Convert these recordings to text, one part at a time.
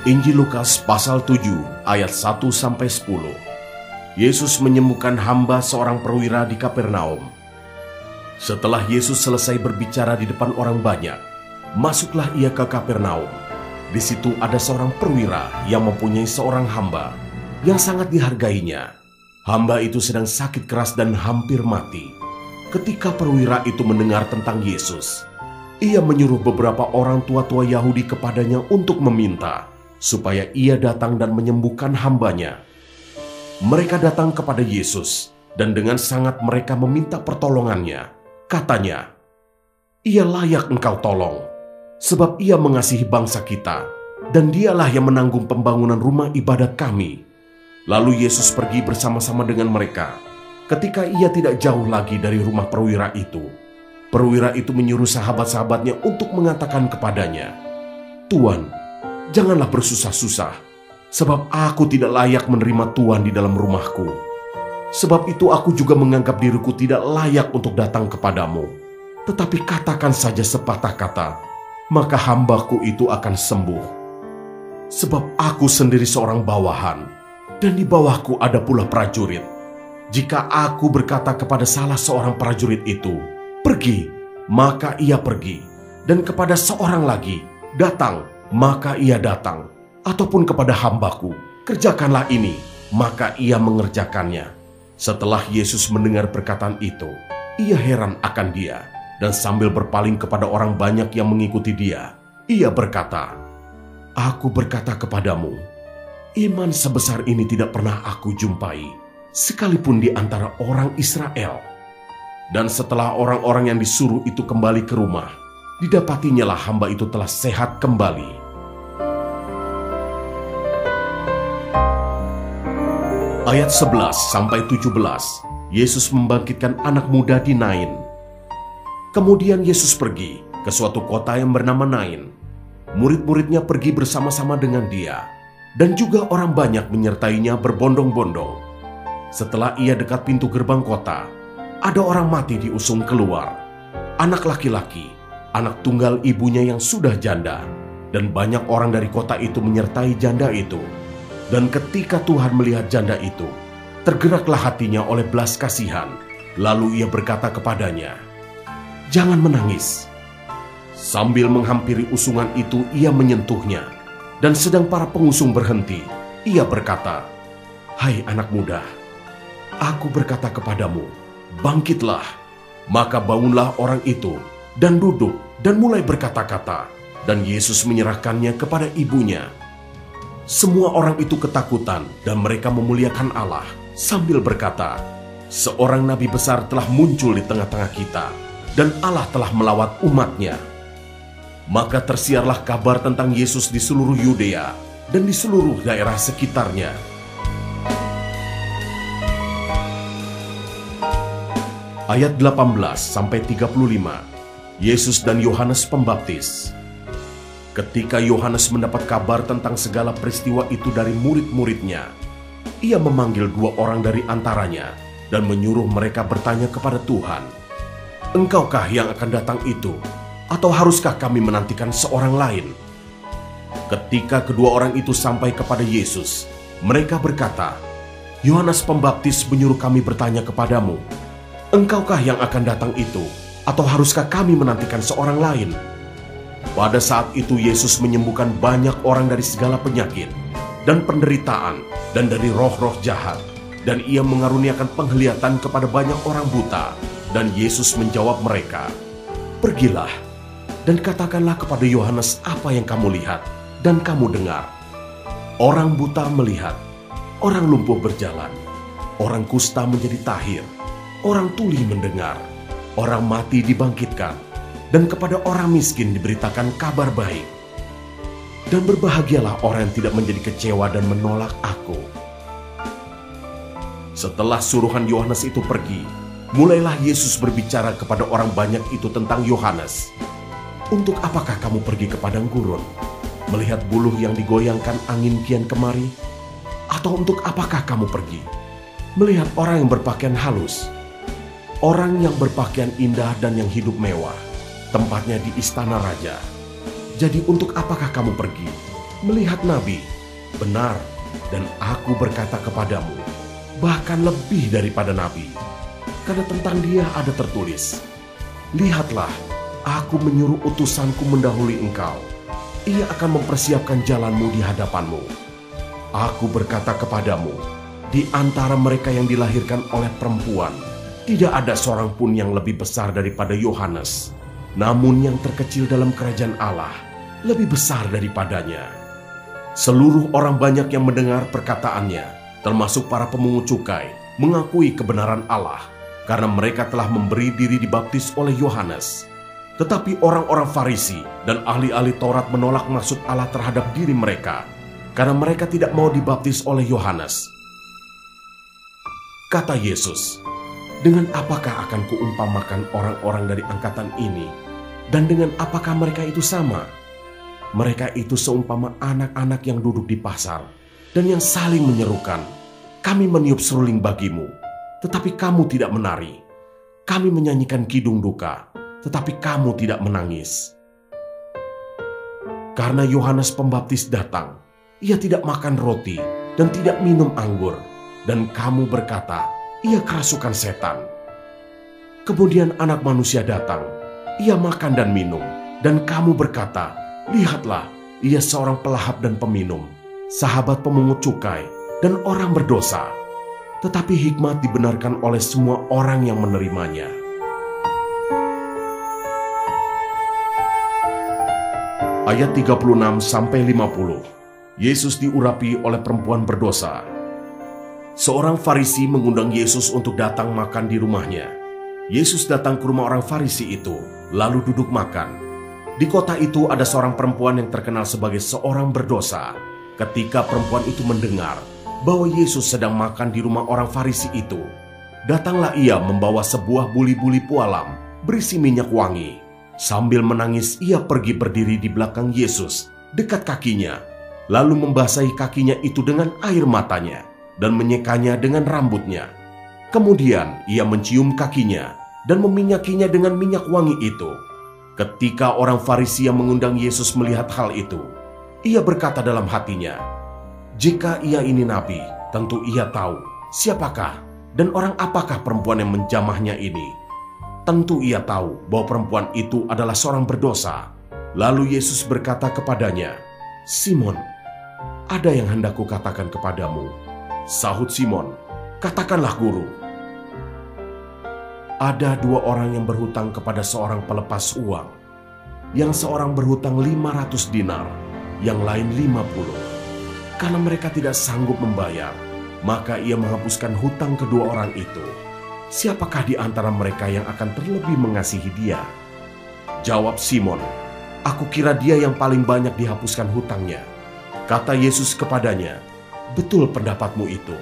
Injil Lukas pasal 7 ayat 1-10. Yesus menyembuhkan hamba seorang perwira di Kapernaum. Setelah Yesus selesai berbicara di depan orang banyak, masuklah ia ke Kapernaum. Di situ ada seorang perwira yang mempunyai seorang hamba yang sangat dihargainya. Hamba itu sedang sakit keras dan hampir mati. Ketika perwira itu mendengar tentang Yesus, ia menyuruh beberapa orang tua-tua Yahudi kepadanya untuk meminta supaya ia datang dan menyembuhkan hambanya. Mereka datang kepada Yesus dan dengan sangat mereka meminta pertolongannya. Katanya, "Ia layak engkau tolong, sebab ia mengasihi bangsa kita, dan dialah yang menanggung pembangunan rumah ibadat kami." Lalu Yesus pergi bersama-sama dengan mereka. Ketika ia tidak jauh lagi dari rumah perwira itu menyuruh sahabat-sahabatnya untuk mengatakan kepadanya, "Tuan, janganlah bersusah-susah, sebab aku tidak layak menerima Tuan di dalam rumahku. Sebab itu aku juga menganggap diriku tidak layak untuk datang kepadamu. Tetapi katakan saja sepatah kata, maka hambaku itu akan sembuh. Sebab aku sendiri seorang bawahan, dan di bawahku ada pula prajurit. Jika aku berkata kepada salah seorang prajurit itu, 'Pergi,' maka ia pergi. Dan kepada seorang lagi, 'Datang,' maka ia datang. Ataupun kepada hambaku, 'Kerjakanlah ini,' maka ia mengerjakannya." Setelah Yesus mendengar perkataan itu, ia heran akan dia. Dan sambil berpaling kepada orang banyak yang mengikuti dia, ia berkata, "Aku berkata kepadamu, iman sebesar ini tidak pernah aku jumpai, sekalipun di antara orang Israel." Dan setelah orang-orang yang disuruh itu kembali ke rumah, didapatinya lah hamba itu telah sehat kembali. Ayat 11-17, Yesus membangkitkan anak muda di Nain. Kemudian Yesus pergi ke suatu kota yang bernama Nain. Murid-muridnya pergi bersama-sama dengan dia, dan juga orang banyak menyertainya berbondong-bondong. Setelah ia dekat pintu gerbang kota, ada orang mati diusung keluar. Anak laki-laki, anak tunggal ibunya yang sudah janda, dan banyak orang dari kota itu menyertai janda itu. Dan ketika Tuhan melihat janda itu, tergeraklah hatinya oleh belas kasihan. Lalu ia berkata kepadanya, "Jangan menangis." Sambil menghampiri usungan itu, ia menyentuhnya. Dan sedang para pengusung berhenti, ia berkata, "Hai anak muda, aku berkata kepadamu, bangkitlah." Maka bangunlah orang itu dan duduk dan mulai berkata-kata. Dan Yesus menyerahkannya kepada ibunya. Semua orang itu ketakutan dan mereka memuliakan Allah sambil berkata, "Seorang nabi besar telah muncul di tengah-tengah kita, dan Allah telah melawat umatnya." Maka tersiarlah kabar tentang Yesus di seluruh Yudea dan di seluruh daerah sekitarnya. Ayat 18-35, Yesus dan Yohanes Pembaptis. Ketika Yohanes mendapat kabar tentang segala peristiwa itu dari murid-muridnya, ia memanggil 2 orang dari antaranya dan menyuruh mereka bertanya kepada Tuhan, "Engkaukah yang akan datang itu, atau haruskah kami menantikan seorang lain?" Ketika kedua orang itu sampai kepada Yesus, mereka berkata, "Yohanes Pembaptis menyuruh kami bertanya kepadamu, engkaukah yang akan datang itu, atau haruskah kami menantikan seorang lain?" Pada saat itu Yesus menyembuhkan banyak orang dari segala penyakit dan penderitaan dan dari roh-roh jahat. Dan ia mengaruniakan penglihatan kepada banyak orang buta. Dan Yesus menjawab mereka, "Pergilah dan katakanlah kepada Yohanes apa yang kamu lihat dan kamu dengar. Orang buta melihat, orang lumpuh berjalan, orang kusta menjadi tahir, orang tuli mendengar, orang mati dibangkitkan, dan kepada orang miskin diberitakan kabar baik. Dan berbahagialah orang yang tidak menjadi kecewa dan menolak Aku." Setelah suruhan Yohanes itu pergi, mulailah Yesus berbicara kepada orang banyak itu tentang Yohanes. "Untuk apakah kamu pergi ke padang gurun, melihat buluh yang digoyangkan angin kian kemari? Atau untuk apakah kamu pergi, melihat orang yang berpakaian halus? Orang yang berpakaian indah dan yang hidup mewah, tempatnya di istana raja. Jadi untuk apakah kamu pergi, melihat nabi. Benar, dan aku berkata kepadamu, bahkan lebih daripada nabi. Karena tentang dia ada tertulis, lihatlah, aku menyuruh utusanku mendahului engkau. Ia akan mempersiapkan jalanmu di hadapanmu. Aku berkata kepadamu, di antara mereka yang dilahirkan oleh perempuan, tidak ada seorang pun yang lebih besar daripada Yohanes. Namun yang terkecil dalam kerajaan Allah lebih besar daripadanya. Seluruh orang banyak yang mendengar perkataannya, termasuk para pemungut cukai, mengakui kebenaran Allah, karena mereka telah memberi diri dibaptis oleh Yohanes. Tetapi orang-orang Farisi dan ahli-ahli Taurat menolak maksud Allah terhadap diri mereka, karena mereka tidak mau dibaptis oleh Yohanes. Kata Yesus, dengan apakah akan kuumpamakan orang-orang dari angkatan ini, dan dengan apakah mereka itu sama? Mereka itu seumpama anak-anak yang duduk di pasar dan yang saling menyerukan, kami meniup seruling bagimu, tetapi kamu tidak menari. Kami menyanyikan kidung duka, tetapi kamu tidak menangis. Karena Yohanes Pembaptis datang, ia tidak makan roti dan tidak minum anggur, dan kamu berkata, ia kerasukan setan. Kemudian Anak Manusia datang, ia makan dan minum, dan kamu berkata, lihatlah, ia seorang pelahap dan peminum, sahabat pemungut cukai dan orang berdosa. Tetapi hikmat dibenarkan oleh semua orang yang menerimanya. Ayat 36-50. Yesus diurapi oleh perempuan berdosa. Seorang Farisi mengundang Yesus untuk datang makan di rumahnya. Yesus datang ke rumah orang Farisi itu, lalu duduk makan. Di kota itu ada seorang perempuan yang terkenal sebagai seorang berdosa. Ketika perempuan itu mendengar bahwa Yesus sedang makan di rumah orang Farisi itu, datanglah ia membawa sebuah buli-buli pualam berisi minyak wangi. Sambil menangis ia pergi berdiri di belakang Yesus, dekat kakinya, lalu membasahi kakinya itu dengan air matanya dan menyekanya dengan rambutnya. Kemudian ia mencium kakinya dan meminyakinya dengan minyak wangi itu. Ketika orang Farisi yang mengundang Yesus melihat hal itu, ia berkata dalam hatinya, jika ia ini nabi, tentu ia tahu siapakah dan orang apakah perempuan yang menjamahnya ini. Tentu ia tahu bahwa perempuan itu adalah seorang berdosa. Lalu Yesus berkata kepadanya, Simon, ada yang hendak kukatakan kepadamu. Sahut Simon, katakanlah guru. Ada dua orang yang berhutang kepada seorang pelepas uang. Yang seorang berhutang 500 dinar, yang lain 50. Karena mereka tidak sanggup membayar, maka ia menghapuskan hutang kedua orang itu. Siapakah di antara mereka yang akan terlebih mengasihi dia? Jawab Simon, aku kira dia yang paling banyak dihapuskan hutangnya. Kata Yesus kepadanya, betul pendapatmu itu.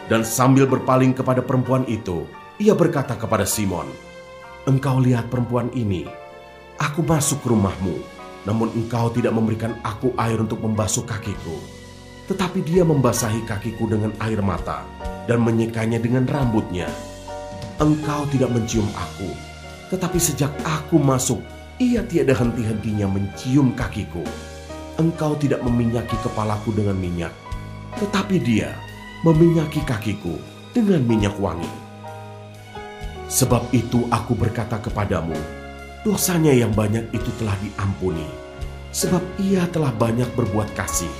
Dan sambil berpaling kepada perempuan itu, ia berkata kepada Simon, engkau lihat perempuan ini. Aku masuk ke rumahmu, namun engkau tidak memberikan aku air untuk membasuh kakiku. Tetapi dia membasahi kakiku dengan air mata dan menyekanya dengan rambutnya. Engkau tidak mencium aku, tetapi sejak aku masuk, ia tiada henti-hentinya mencium kakiku. Engkau tidak meminyaki kepalaku dengan minyak, tetapi dia meminyaki kakiku dengan minyak wangi. Sebab itu aku berkata kepadamu, dosanya yang banyak itu telah diampuni, sebab ia telah banyak berbuat kasih.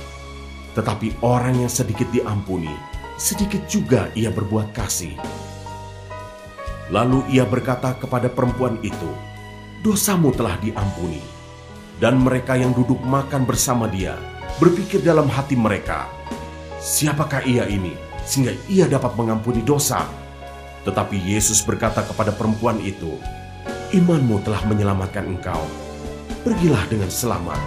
Tetapi orang yang sedikit diampuni, sedikit juga ia berbuat kasih. Lalu ia berkata kepada perempuan itu, dosamu telah diampuni. Dan mereka yang duduk makan bersama dia berpikir dalam hati mereka, siapakah ia ini sehingga ia dapat mengampuni dosa? Tetapi Yesus berkata kepada perempuan itu, imanmu telah menyelamatkan engkau. Pergilah dengan selamat.